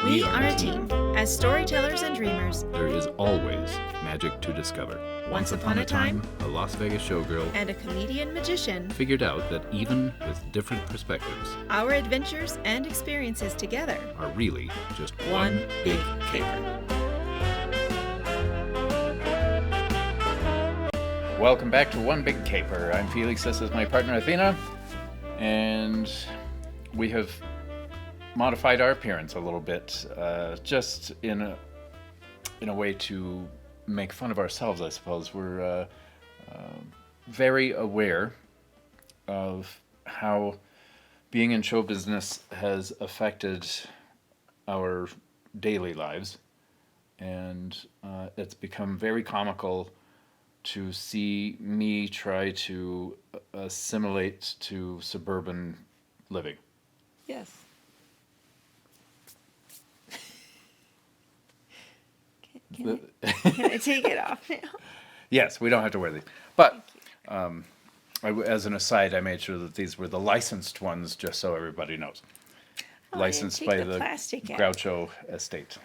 We are a team. As storytellers and dreamers, there is always magic to discover. Once upon a time, a Las Vegas showgirl and a comedian magician, figured out that even with different perspectives, our adventures and experiences together are really just one big caper. Welcome back to One Big Caper. I'm Phelyx, this is my partner Athena, and we have modified our appearance a little bit, just in a way to make fun of ourselves, I suppose. We're very aware of how being in show business has affected our daily lives, and it's become very comical to see me try to assimilate to suburban living. Yes. Can I take it off now? Yes, we don't have to wear these. But as an aside, I made sure that these were the licensed ones, just so everybody knows. Licensed by the Groucho estate.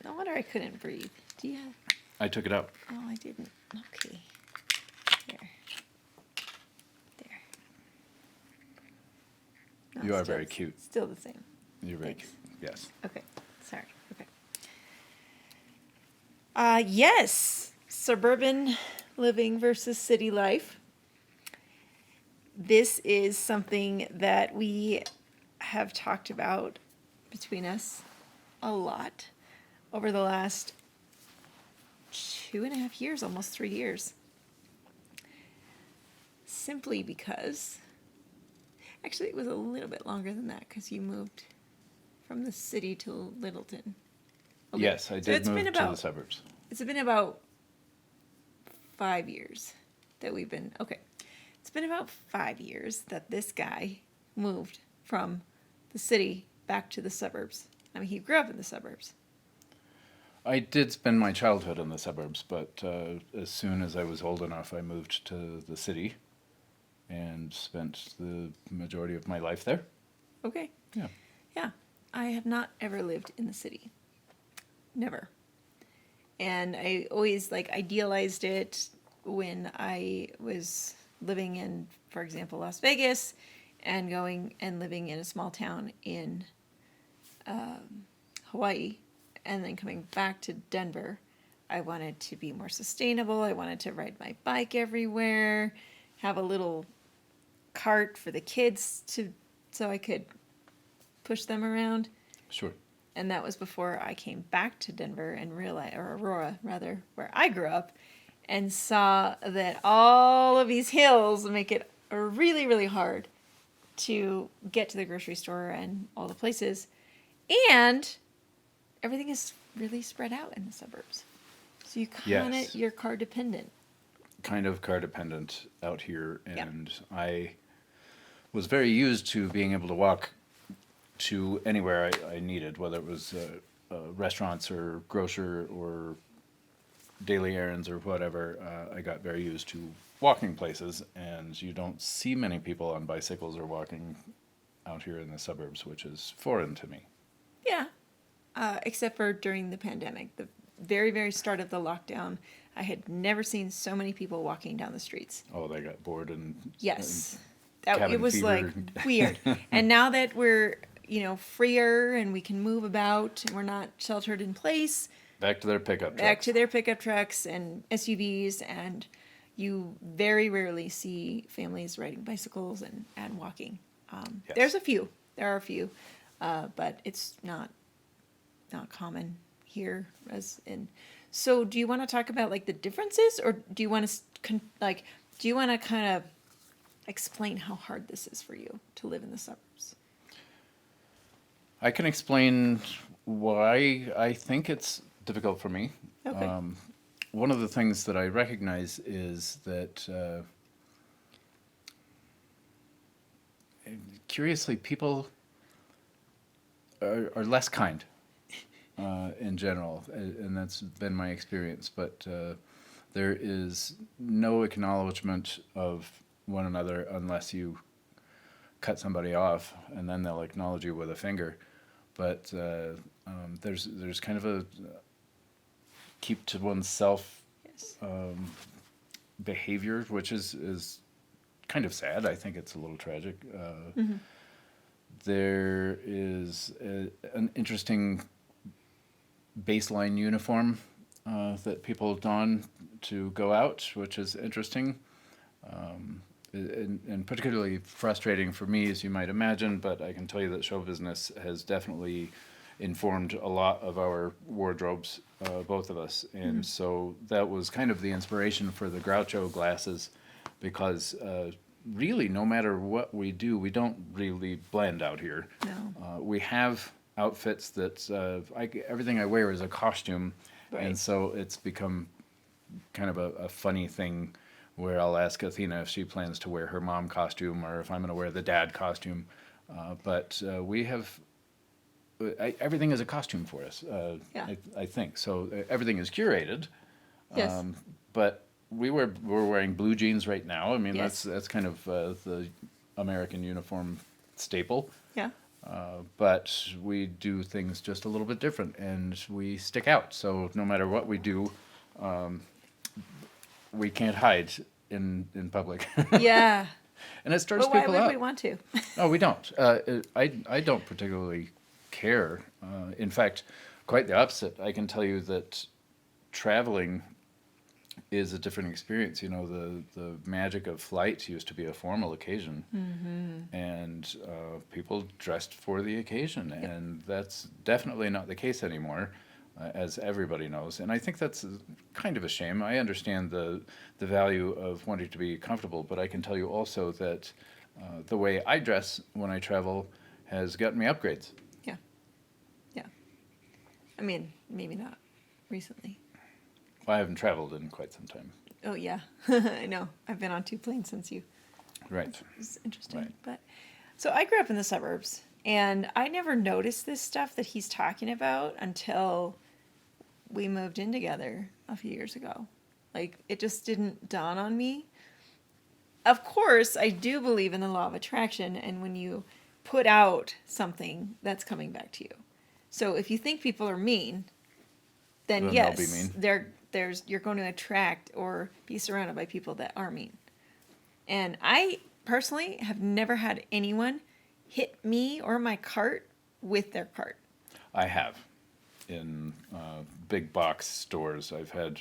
No wonder I couldn't breathe. Do you have... I took it out. Oh, I didn't. Okay. There. No, you are very cute. Still the same. You're very cute. Yes. Okay. Sorry. Okay. Yes. Suburban living versus city life. This is something that we have talked about between us a lot over the last 2.5 years, almost 3 years. Simply because, actually it was a little bit longer than that because you moved from the city to Littleton. Okay. Yes, I did move to the suburbs. It's been about 5 years that we've been, okay. It's been about 5 years that this guy moved from the city back to the suburbs. I mean, he grew up in the suburbs. I did spend my childhood in the suburbs, but as soon as I was old enough, I moved to the city and spent the majority of my life there. Okay. Yeah. Yeah. I have not ever lived in the city. Never. And I always idealized it when I was living in, for example, Las Vegas and going and living in a small town in Hawaii. And then coming back to Denver, I wanted to be more sustainable. I wanted to ride my bike everywhere, have a little cart for the kids so I could push them around. Sure. And that was before I came back to Denver and realized, or Aurora rather, where I grew up, and saw that all of these hills make it really, really hard to get to the grocery store and all the places. And everything is really spread out in the suburbs. So you're car dependent. Kind of car dependent out here. And yeah. I was very used to being able to walk to anywhere I needed, whether it was restaurants or grocer or daily errands or whatever. I got very used to walking places, and you don't see many people on bicycles or walking out here in the suburbs, which is foreign to me. Yeah. Except for during the pandemic, the very, very start of the lockdown, I had never seen so many people walking down the streets. Oh, they got bored and yes, it was fever. Weird. And now that we're freer and we can move about and we're not sheltered in place, back to their pickup trucks. Back to their pickup trucks and SUVs, and you very rarely see families riding bicycles and walking. Yes. There are a few, but it's not common here as in. So do you want to talk about the differences, or do you want to kind of explain how hard this is for you to live in the suburbs? I can explain why I think it's difficult for me. Okay. One of the things that I recognize is that curiously people are less kind. In general, and that's been my experience, but there is no acknowledgement of one another unless you cut somebody off, and then they'll acknowledge you with a finger. But there's kind of a keep to oneself Yes. behavior, which is kind of sad. I think it's a little tragic. There is an interesting baseline uniform that people don to go out, which is interesting. And particularly frustrating for me, as you might imagine, but I can tell you that show business has definitely informed a lot of our wardrobes, both of us. And so that was kind of the inspiration for the Groucho glasses, because really, no matter what we do, we don't really blend out here. No. We have outfits that everything I wear is a costume, Right. and so it's become kind of a funny thing where I'll ask Athena if she plans to wear her mom costume or if I'm going to wear the dad costume. But we have everything is a costume for us. Yeah. I think so. Everything is curated. Yes. But we're wearing blue jeans right now. I mean, Yes. that's kind of the American uniform staple. Yeah. But we do things just a little bit different, and we stick out. So no matter what we do, we can't hide in public. Yeah. And it stirs But why people would up. we want to? No, we don't. I don't particularly care. In fact, quite the opposite. I can tell you that traveling is a different experience. You know, the magic of flight used to be a formal occasion, and people dressed for the occasion, and that's definitely not the case anymore, as everybody knows. And I think that's kind of a shame. I understand the value of wanting to be comfortable, but I can tell you also that the way I dress when I travel has gotten me upgrades. Yeah. Yeah. I mean, maybe not recently. Well, I haven't traveled in quite some time. Oh, yeah. I know. I've been on 2 planes since you. Right. It's interesting. Right. But so I grew up in the suburbs, and I never noticed this stuff that he's talking about until we moved in together a few years ago. Like, it just didn't dawn on me. Of course, I do believe in the law of attraction, and when you put out something, that's coming back to you. So if you think people are mean, then Then yes, they'll be mean. you're going to attract or be surrounded by people that are mean. And I personally have never had anyone hit me or my cart with their cart. I have. In big box stores, I've had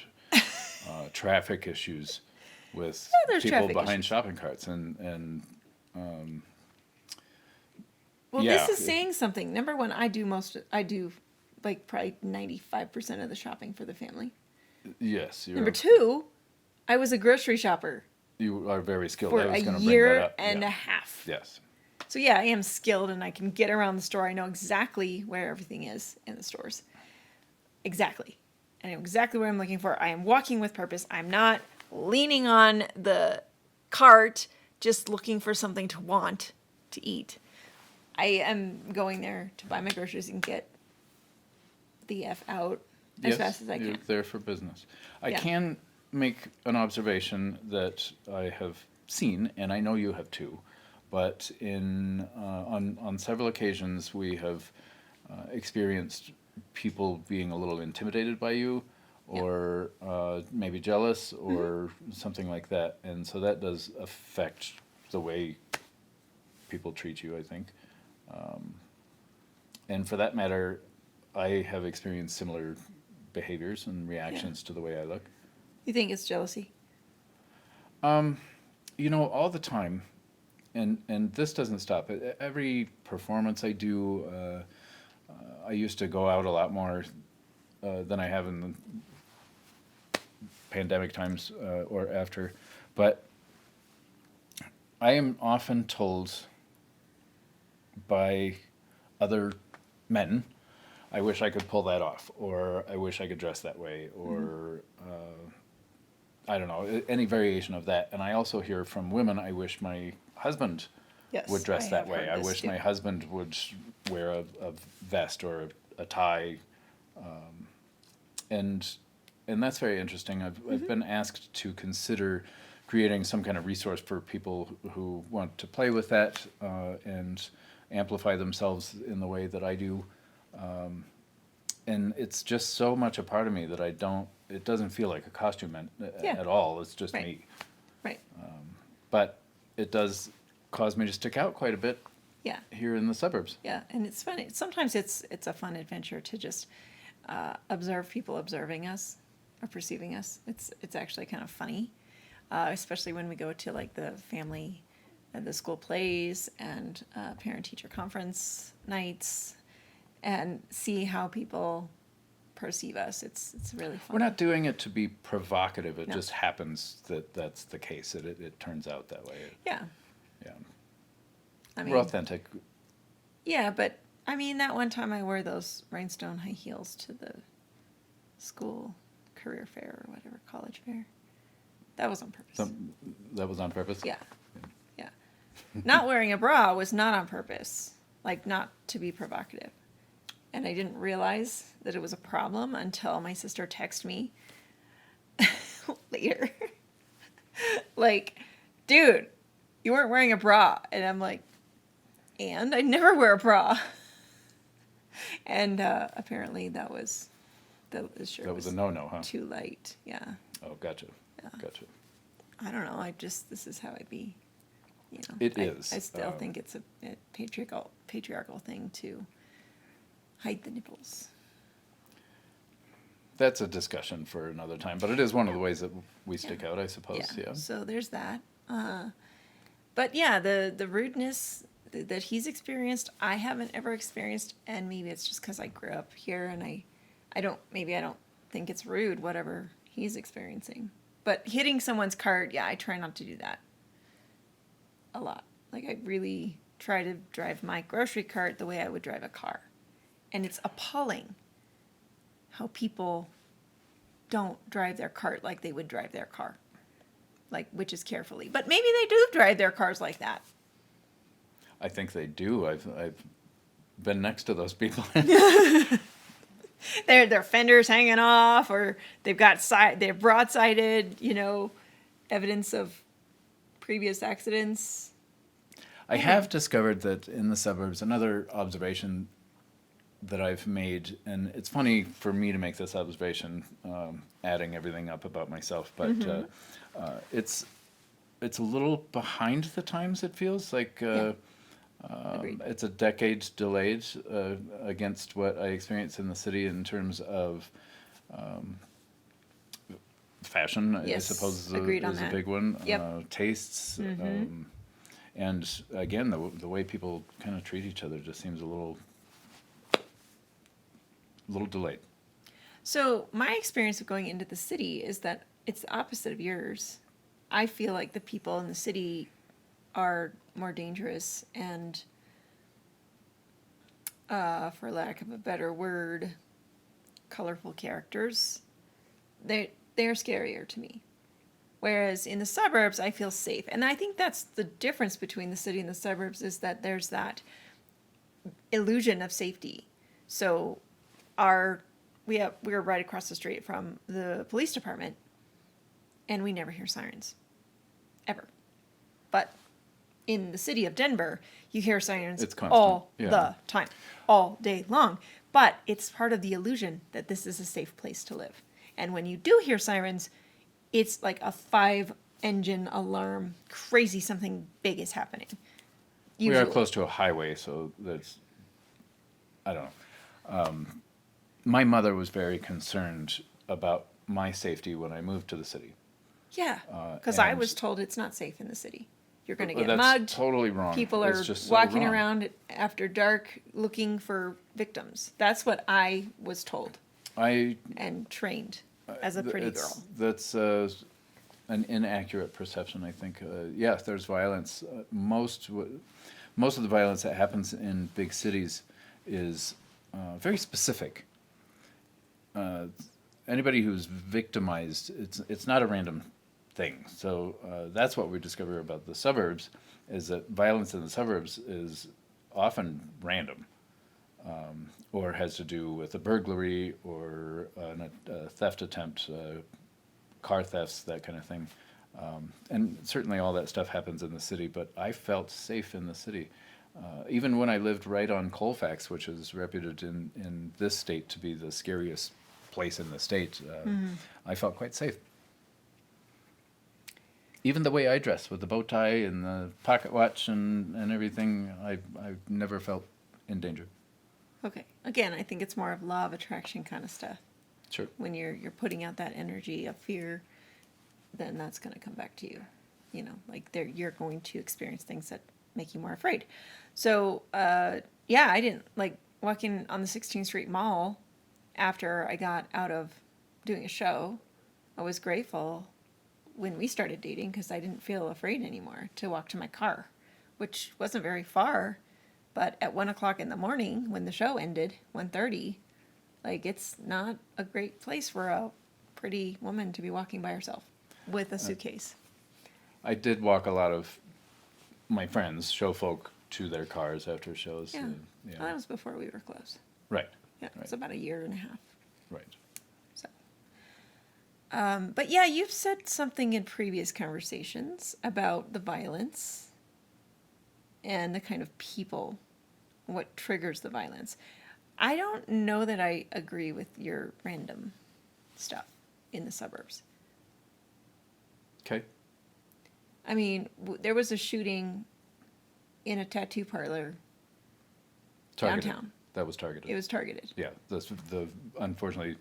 traffic issues with there's people traffic behind issues. shopping carts, and Well, Yeah. this is saying something. Number one, I do like probably 95% of the shopping for the family. yes, Number two, I was a grocery shopper you are very skilled. for I was a going to bring that year up. and Yeah. a half. Yes. So yeah, I am skilled and I can get around the store. I know exactly where everything is in the stores. Exactly. I know exactly what I'm looking for. I am walking with purpose. I'm not leaning on the cart just looking for something to want to eat. I am going there to buy my groceries and get the F out as fast as I You're can. there for business. I Yeah. can make an observation that I have seen, and I know you have too, but on several occasions we have experienced people being a little intimidated by you, Yeah. or maybe jealous, or something like that, and so that does affect the way people treat you, I think. And for that matter, I have experienced similar behaviors and reactions to the way I look. You think it's jealousy? You know, all the time, and this doesn't stop. Every performance I do, I used to go out a lot more than I have in the pandemic times or after, but I am often told by other men, I wish I could pull that off, or I wish I could dress that way, or I don't know, any variation of that. And I also hear from women, I wish my husband Yes. would dress I that have way. heard I this wish too. my husband would wear a vest or a tie. And that's very interesting. I've been asked to consider creating some kind of resource for people who want to play with that and amplify themselves in the way that I do. and it's just so much a part of me that it doesn't feel like a costume Yeah. at all. It's just Right. me. Right. But it does cause me to stick out quite a bit Yeah. here in the suburbs. Yeah. And it's funny. Sometimes it's a fun adventure to just observe people observing us or perceiving us. It's actually kind of funny, especially when we go to like the family, the school plays and parent-teacher conference nights, and see how people perceive us. It's really fun. We're not doing it to be provocative. It No. just happens that that's the case. It turns out that way. Yeah. Yeah. I mean, We're authentic. yeah, but I mean, that one time I wore those rhinestone high heels to the school career fair or whatever, college fair. That was on purpose. That was on purpose? Yeah. Yeah. Not wearing a bra was not on purpose, like not to be provocative. And I didn't realize that it was a problem until my sister texted me later. Like, dude, you weren't wearing a bra. And I'm like, and I never wear a bra. And apparently that was a no-no, huh? too light. Yeah. Oh, gotcha. Yeah. Gotcha. I don't know. This is how I be. You know, It is. I still think it's a patriarchal thing to hide the nipples. That's a discussion for another time, but it is one of the ways that we stick out, I suppose. Yeah. So there's that. But yeah, the rudeness that he's experienced, I haven't ever experienced, and maybe it's just because I grew up here and I don't think it's rude, whatever he's experiencing. But hitting someone's cart, yeah, I try not to do that a lot. Like, I really try to drive my grocery cart the way I would drive a car. And it's appalling how people don't drive their cart like they would drive their car. Like, which is carefully. But maybe they do drive their cars like that. I think they do. I've been next to those people. Their fenders hanging off, or they're broadsided, evidence of previous accidents. I have discovered that in the suburbs, another observation that I've made, and it's funny for me to make this observation, adding everything up about myself, but it's a little behind the times, it feels like. Agreed. It's a decade delayed against what I experience in the city in terms of fashion, Yes, I suppose, is agreed on a that. big one. Yep. Tastes. And again, the way people kind of treat each other just seems a little delayed. So my experience of going into the city is that it's the opposite of yours. I feel like the people in the city are more dangerous and, for lack of a better word, colorful characters. They're scarier to me. Whereas in the suburbs, I feel safe. And I think that's the difference between the city and the suburbs, is that there's that illusion of safety. So we're right across the street from the police department, and we never hear sirens. Ever. But in the city of Denver, you hear sirens It's constant. all Yeah. the time, all day long. But it's part of the illusion that this is a safe place to live. And when you do hear sirens, it's like a 5-engine alarm. Crazy, something big is happening. We are Usually. close to a highway, so that's, I don't know. My mother was very concerned about my safety when I moved to the city. Yeah, because I and- was told it's not safe in the city. You're going to Well, get that's mugged. totally wrong. People It's are just so walking wrong. around after dark looking for victims. That's what I was told and trained as a pretty girl. That's an inaccurate perception, I think. Yes, there's violence. Most of the violence that happens in big cities is very specific. Anybody who's victimized, it's not a random thing. So that's what we discover about the suburbs, is that violence in the suburbs is often random, or has to do with a burglary or a theft attempt, car thefts, that kind of thing. And certainly all that stuff happens in the city, but I felt safe in the city. even when I lived right on Colfax, which is reputed in this state to be the scariest place in the state, I felt quite safe. Even the way I dress with the bow tie and the pocket watch and everything, I've never felt in danger. Okay. Again, I think it's more of law of attraction kind of stuff. Sure. When you're putting out that energy of fear, then that's going to come back to you. You know, like you're going to experience things that make you more afraid. So, yeah, I didn't like walking on the 16th Street Mall after I got out of doing a show. I was grateful when we started dating because I didn't feel afraid anymore to walk to my car, which wasn't very far. But at 1 o'clock in the morning when the show ended, 1:30, like it's not a great place for a pretty woman to be walking by herself with a suitcase. I did walk a lot of my friends, show folk, to their cars after shows. Yeah. Yeah. Well, that was before we were close. Right. Yeah, Right. it's about a year and a half. Right. So, but yeah, you've said something in previous conversations about the violence and the kind of people, what triggers the violence. I don't know that I agree with your random stuff in the suburbs. Okay. I mean, there was a shooting in a tattoo parlor Targeted. downtown. That was targeted. It was targeted. Yeah. Unfortunately,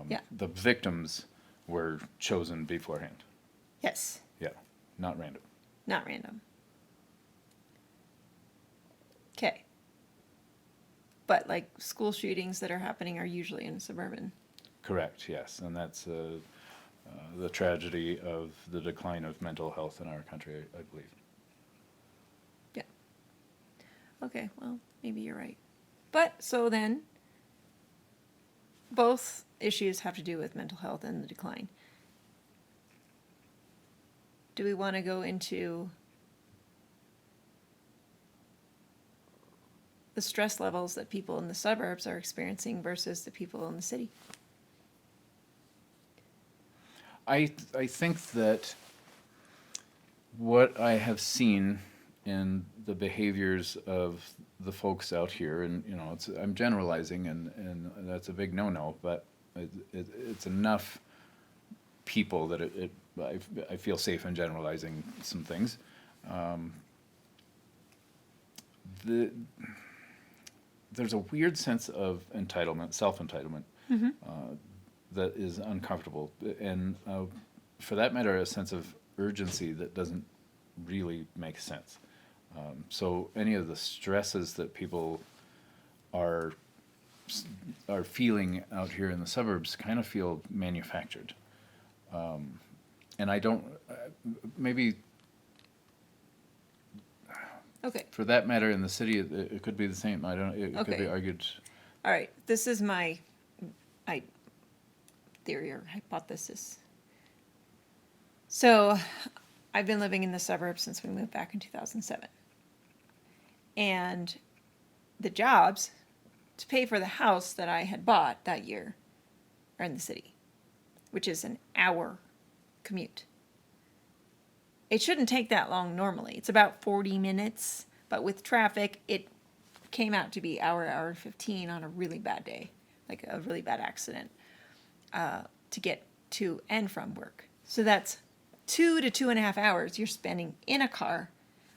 Yeah. the victims were chosen beforehand. Yes. Yeah. Not random. Not random. Okay. But like school shootings that are happening are usually in suburban. Correct. Yes. And that's the tragedy of the decline of mental health in our country, I believe. Yeah. Okay, well, maybe you're right. But so then, both issues have to do with mental health and the decline. Do we want to go into the stress levels that people in the suburbs are experiencing versus the people in the city? I think that what I have seen in the behaviors of the folks out here, and I'm generalizing, and that's a big no-no, but it's enough people that I feel safe in generalizing some things. There's a weird sense of entitlement, self-entitlement, that is uncomfortable, and for that matter, a sense of urgency that doesn't really make sense. So any of the stresses that people are feeling out here in the suburbs kind of feel manufactured, and I don't maybe. Okay. For that matter, in the city, it could be the same. I don't. It could be Okay. argued. All right, this is my theory or hypothesis. So, I've been living in the suburbs since we moved back in 2007. And the jobs to pay for the house that I had bought that year are in the city, which is an hour commute. It shouldn't take that long normally. It's about 40 minutes, but with traffic, it came out to be hour 15 on a really bad day, like a really bad accident, to get to and from work. So that's 2 to 2.5 hours you're spending in a car,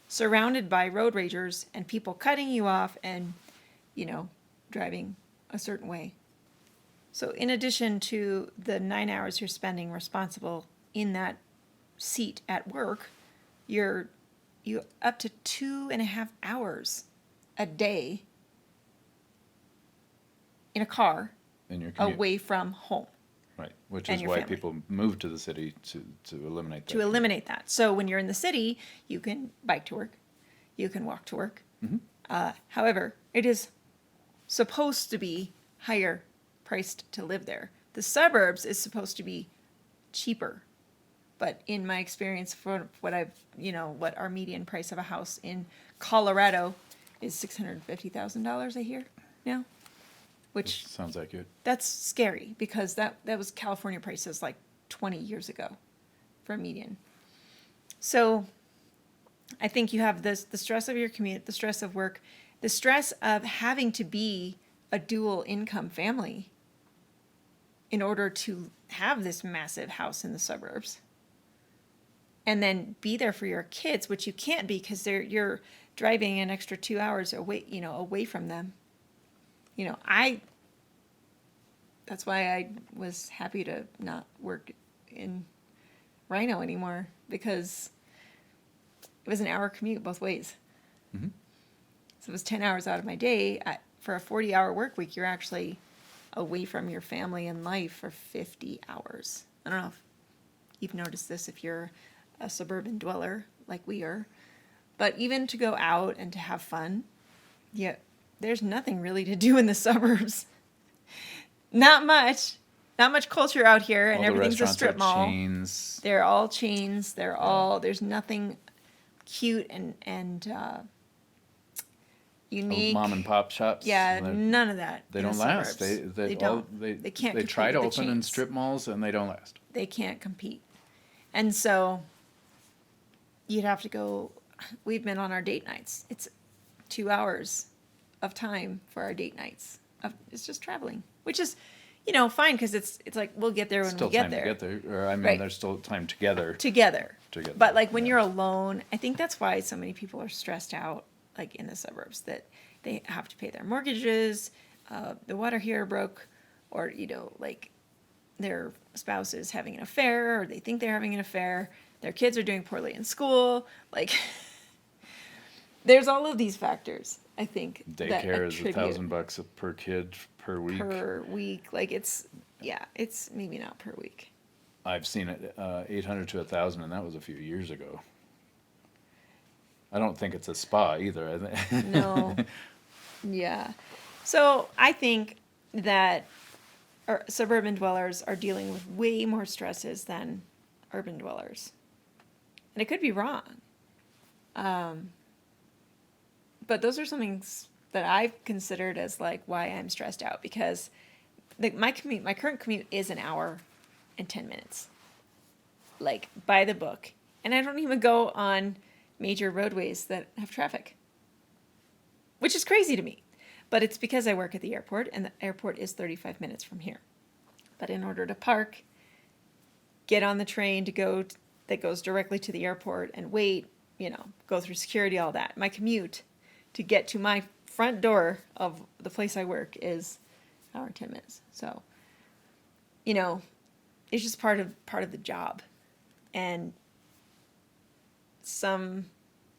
surrounded by road ragers and people cutting you off and, driving a certain way. So in addition to the 9 hours you're spending responsible in that seat at work, you up to 2.5 hours a day in a car In your commute. away from home. Right, which and is your why family. people move to the city to eliminate that. To eliminate that. So when you're in the city, you can bike to work, you can walk to work. However, it is supposed to be higher priced to live there. The suburbs is supposed to be cheaper. But in my experience, for what what our median price of a house in Colorado is $650,000 a year now, which Sounds accurate. that's scary because that was California prices like 20 years ago for a median. So I think you have this, the stress of your commute, the stress of work, the stress of having to be a dual income family in order to have this massive house in the suburbs and then be there for your kids, which you can't be because you're driving an extra 2 hours away from them. That's why I was happy to not work in Rhino anymore, because it was an hour commute both ways. Mm-hmm. So it was 10 hours out of my day. For a 40-hour work week, you're actually away from your family and life for 50 hours. I don't know if you've noticed this if you're a suburban dweller like we are. But even to go out and to have fun, yeah, there's nothing really to do in the suburbs. Not much. Not much culture out here, and All the everything's a restaurants strip are mall. chains. They're all chains. There's nothing cute and unique. Mom and pop shops. Yeah, none of that. They in the don't last. suburbs. They don't. They can't. They try compete to with the open in chains. strip malls and they don't last. They can't compete, and so you'd have to go. We've been on our date nights. It's 2 hours of time for our date nights. It's just traveling, which is, fine, because it's like we'll get there when Still we get time there. to get there, or I mean, Right. there's still time together. Together. Together, But like when yeah. you're alone, I think that's why so many people are stressed out, like in the suburbs, that they have to pay their mortgages, the water heater broke, or like their spouse is having an affair, or they think they're having an affair, their kids are doing poorly in school, like there's all of these factors, I think, that Daycare is attribute $1,000 per kid per week. per week. Like it's maybe not per week. I've seen it 800 to 1,000, and that was a few years ago. I don't think it's a spa either. I think. No. Yeah. So I think that suburban dwellers are dealing with way more stresses than urban dwellers. And it could be wrong. But those are some things that I've considered as like why I'm stressed out, because my current commute is an hour and 10 minutes, like by the book. And I don't even go on major roadways that have traffic, which is crazy to me. But it's because I work at the airport, and the airport is 35 minutes from here. But in order to park, get on the train that goes directly to the airport and wait, go through security, all that. My commute to get to my front door of the place I work is an hour and 10 minutes. So, it's just part of the job. And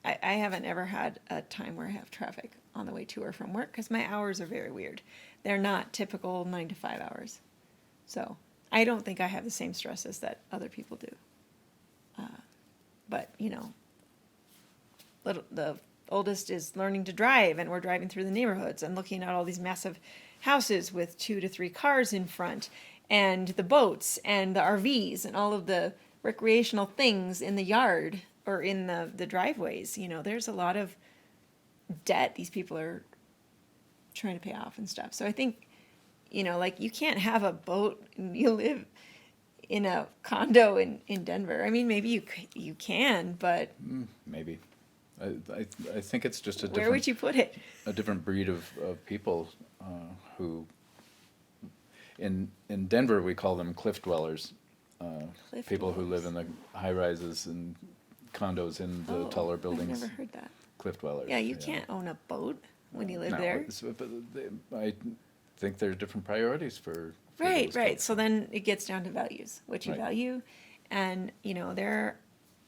I haven't ever had a time where I have traffic on the way to or from work, because my hours are very weird. They're not typical 9 to 5 hours. So I don't think I have the same stresses that other people do. But, the oldest is learning to drive, and we're driving through the neighborhoods and looking at all these massive houses with 2 to 3 cars in front, and the boats and the RVs and all of the recreational things in the yard or in the driveways. There's a lot of debt these people are trying to pay off and stuff. So I think, like you can't have a boat and you live in a condo in Denver. I mean, maybe you can, but Maybe. I think it's just where would you put it? a different breed of people who, in Denver, we call them cliff dwellers. Cliff People who dwellers. live in the high rises and condos in the taller buildings. I've never heard that. Cliff dwellers. Yeah, you can't own a boat when you live No, there. but I think there's different priorities for Right, those right. folks. So then it gets down to values, what you Right. value. And,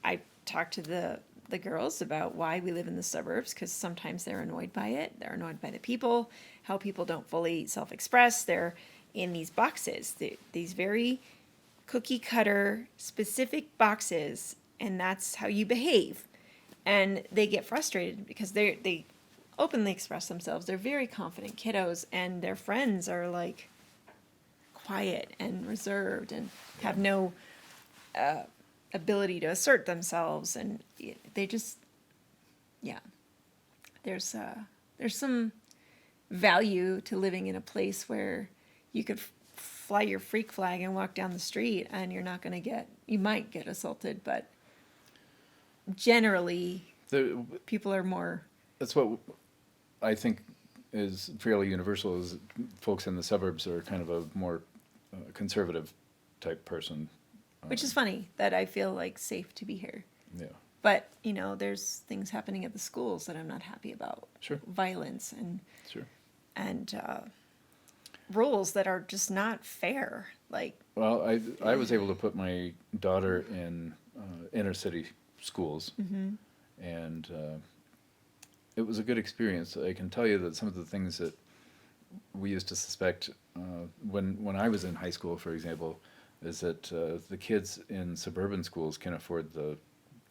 I talk to the girls about why we live in the suburbs, because sometimes they're annoyed by it. They're annoyed by the people, how people don't fully self-express. They're in these boxes, these very cookie cutter specific boxes, and that's how you behave. And they get frustrated because they openly express themselves. They're very confident kiddos, and their friends are like quiet and reserved and have no ability to assert themselves, and they just, there's some value to living in a place where you could fly your freak flag and walk down the street, and you might get assaulted, but generally There, People are more. that's what I think is fairly universal. Is folks in the suburbs are kind of a more conservative type person. Which is funny that I feel like safe to be here. Yeah. But, there's things happening at the schools that I'm not happy about. Sure. Violence and Sure. rules that are just not fair. Like, Well, I was able to put my daughter in inner city schools, and it was a good experience. I can tell you that some of the things that we used to suspect when I was in high school, for example, is that the kids in suburban schools can afford the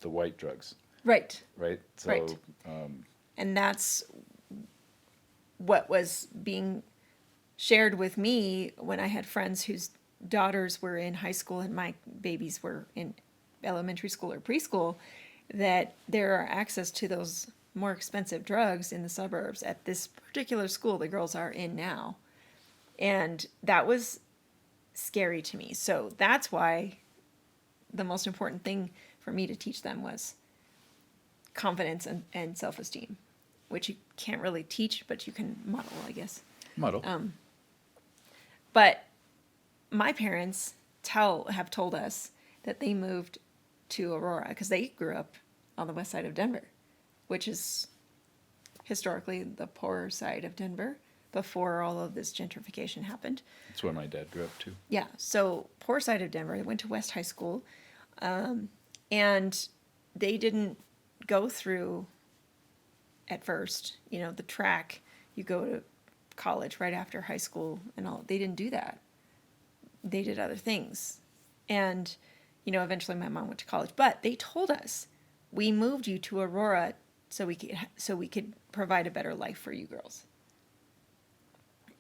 white drugs. right. Right. So, Right. And that's what was being shared with me when I had friends whose daughters were in high school and my babies were in elementary school or preschool, that there are access to those more expensive drugs in the suburbs at this particular school the girls are in now. And that was scary to me. So that's why the most important thing for me to teach them was confidence and self-esteem, which you can't really teach, but you can model, I guess. model. But my parents have told us that they moved to Aurora because they grew up on the west side of Denver, which is historically the poorer side of Denver before all of this gentrification happened. That's where my dad grew up too. Yeah, so poor side of Denver. They went to West High School, and they didn't go through at first, the track. You go to college right after high school and all. They didn't do that. They did other things. And, eventually my mom went to college. But they told us, we moved you to Aurora so we could provide a better life for you girls.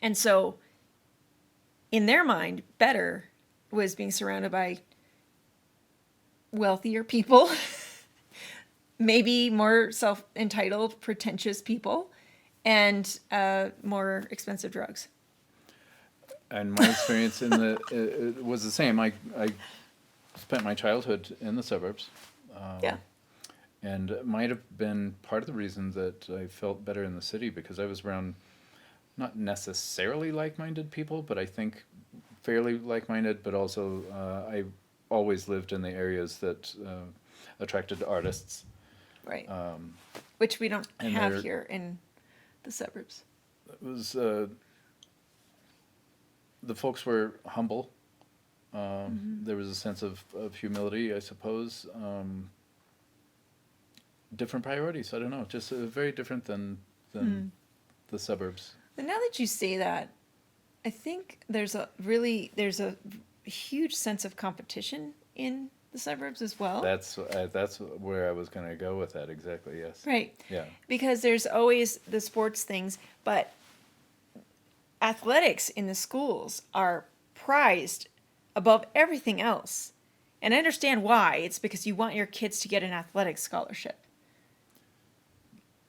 And so, in their mind, better was being surrounded by wealthier people, maybe more self-entitled, pretentious people, and more expensive drugs. And my experience it was the same. I spent my childhood in the suburbs. Yeah. And it might have been part of the reason that I felt better in the city because I was around not necessarily like-minded people, but I think fairly like-minded, but also I always lived in the areas that attracted artists. Right. Which we don't and have they're- here in the suburbs. It was the folks were humble. There was a sense of humility, I suppose. Different priorities. I don't know. Just very different than the suburbs. And now that you say that, I think there's a huge sense of competition in the suburbs as well. That's where I was going to go with that. Exactly. Yes. Right. Yeah. Because there's always the sports things, but athletics in the schools are prized above everything else. And I understand why. It's because you want your kids to get an athletic scholarship.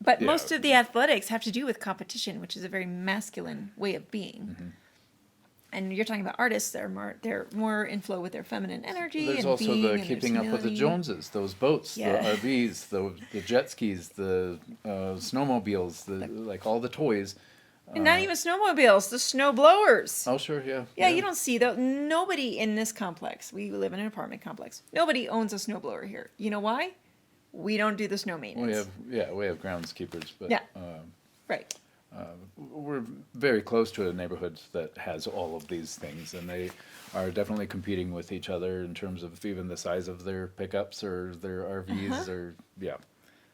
But Yeah. most of the athletics have to do with competition, which is a very masculine way of being. Mm-hmm. And you're talking about artists; they're more in flow with their feminine energy. There's and also being the and their keeping up with the humility. Joneses, those boats, Yeah. the RVs, the jet skis, the snowmobiles, like all the toys. And not even snowmobiles, the snow blowers. Oh, sure, yeah. Yeah, you don't see that. Nobody in this complex, we live in an apartment complex, nobody owns a snowblower here. You know why? We don't do the snow maintenance. We have groundskeepers, but Yeah. Right. we're very close to a neighborhood that has all of these things, and they are definitely competing with each other in terms of even the size of their pickups or their RVs or yeah.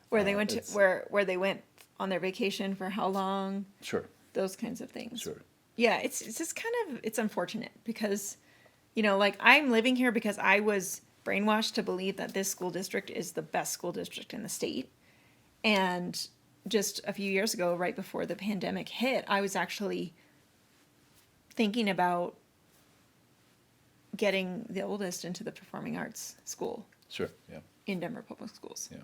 Where they went to it's- where they went on their vacation for how long, Sure, those kinds of things. sure. Yeah, it's just kind of, it's unfortunate because, like I'm living here because I was brainwashed to believe that this school district is the best school district in the state. And just a few years ago, right before the pandemic hit, I was actually thinking about getting the oldest into the performing arts school Sure, yeah, in Denver Public Schools. yeah.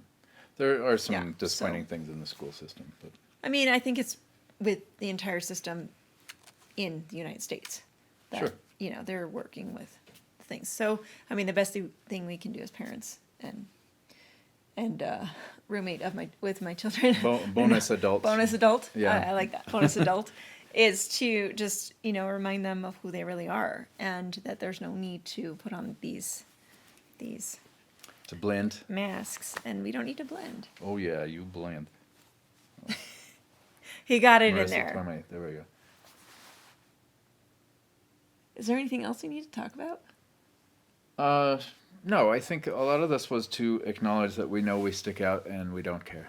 There are some Yeah, disappointing so- things in the school system, but I mean, I think it's with the entire system in the United States that, Sure. They're working with things. So, I mean, the best thing we can do as parents and and roommate with my children. Bonus adult. Bonus adult. Yeah. I like that. Bonus adult is to just, remind them of who they really are, and that there's no need to put on these To blend. masks, and we don't need to blend. Oh yeah, you blend. He got it in Marissa there. Tomei. There we go. Is there anything else we need to talk about? No, I think a lot of this was to acknowledge that we know we stick out and we don't care.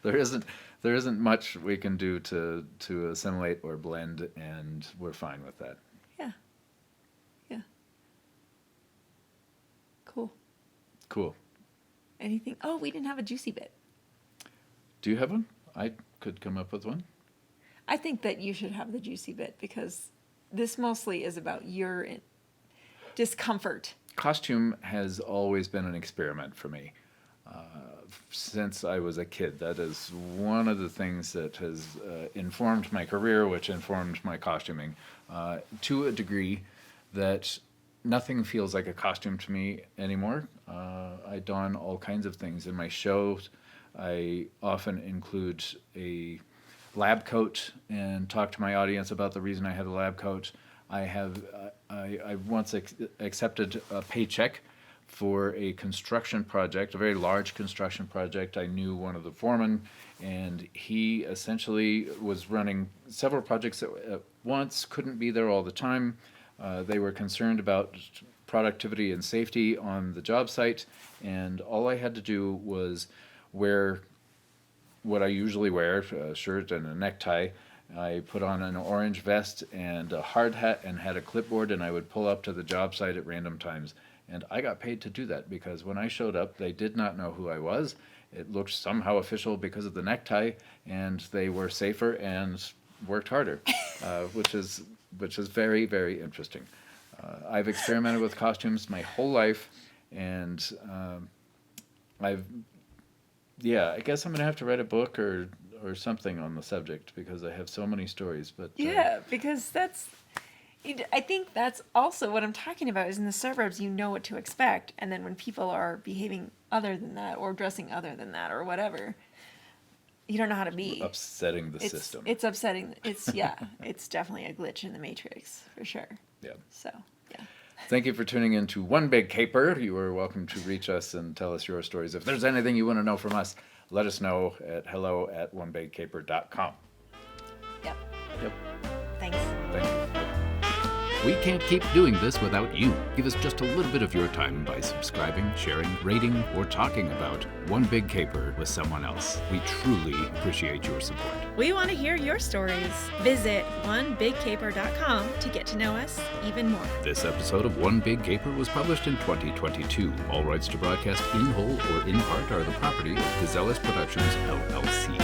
There isn't much we can do to assimilate or blend, and we're fine with that. Yeah. Yeah. Cool. Cool. Anything? Oh, we didn't have a juicy bit. Do you have one? I could come up with one. I think that you should have the juicy bit, because this mostly is about your discomfort. Costume has always been an experiment for me. Since I was a kid, that is one of the things that has informed my career, which informed my costuming, to a degree that nothing feels like a costume to me anymore. I don all kinds of things in my shows. I often include a lab coat and talk to my audience about the reason I have a lab coat. I once accepted a paycheck for a construction project, a very large construction project. I knew one of the foremen, and he essentially was running several projects at once, couldn't be there all the time. They were concerned about productivity and safety on the job site, and all I had to do was wear what I usually wear, a shirt and a necktie. I put on an orange vest and a hard hat and had a clipboard, and I would pull up to the job site at random times. And I got paid to do that, because when I showed up, they did not know who I was. It looked somehow official because of the necktie, and they were safer and worked harder, which is very, very interesting. I've experimented with costumes my whole life, and I guess I'm going to have to write a book or something on the subject, because I have so many stories. But Yeah, because I think that's also what I'm talking about, is in the suburbs, you know what to expect. And then when people are behaving other than that, or dressing other than that, or whatever, you don't know how to be. Upsetting the system. It's upsetting. It's definitely a glitch in the matrix, for sure. Yeah. So, yeah. Thank you for tuning in to One Big Caper. You are welcome to reach us and tell us your stories. If there's anything you want to know from us, let us know at hello@onebigcaper.com. Yep. Yep. Thanks. Thank you. We can't keep doing this without you. Give us just a little bit of your time by subscribing, sharing, rating, or talking about One Big Caper with someone else. We truly appreciate your support. We want to hear your stories. Visit onebigcaper.com to get to know us even more. This episode of One Big Caper was published in 2022. All rights to broadcast in whole or in part are the property of Gazellus Productions, LLC.